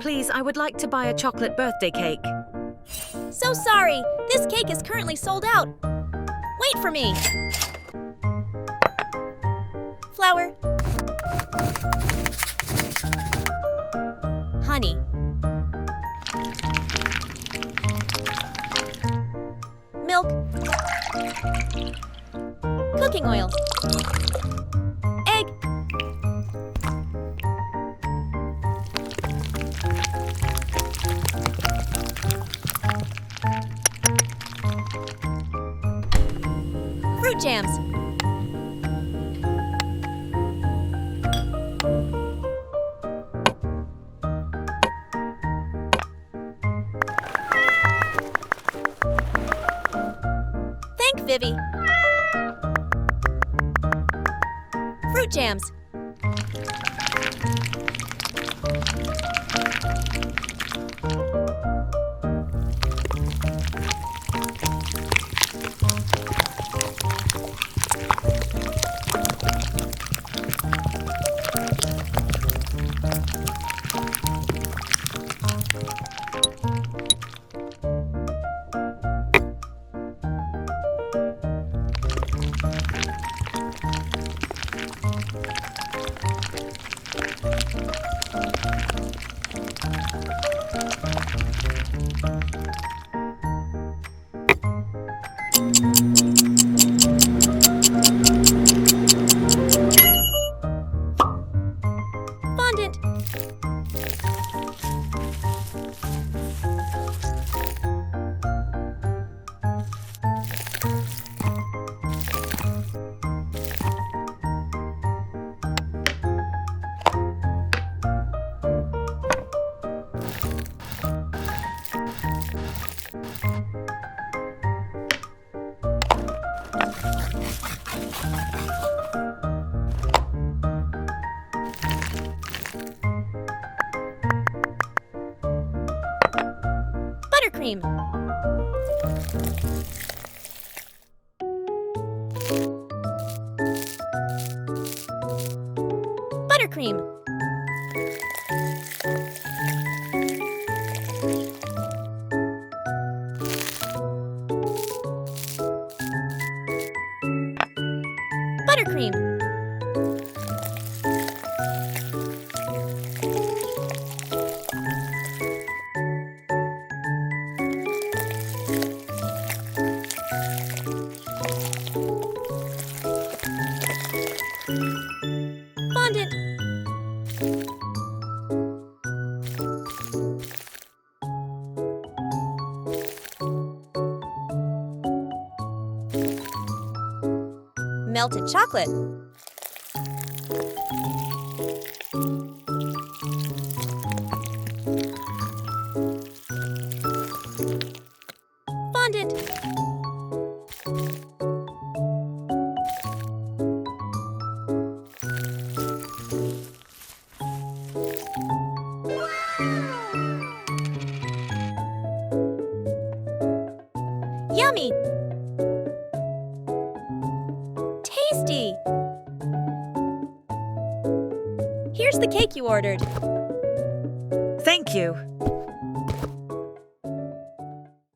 Please, I would like to buy a chocolate birthday cake. So sorry, this cake is currently sold out. Wait for me. Flour. Honey. Milk. Cooking oil. Egg. Fruit jams. Thank Vivi. Fruit jams. Fondant. Buttercream. Buttercream. Buttercream. Fondant. Melted chocolate. Fondant. Yummy! Tasty! Here's the cake you ordered. Thank you.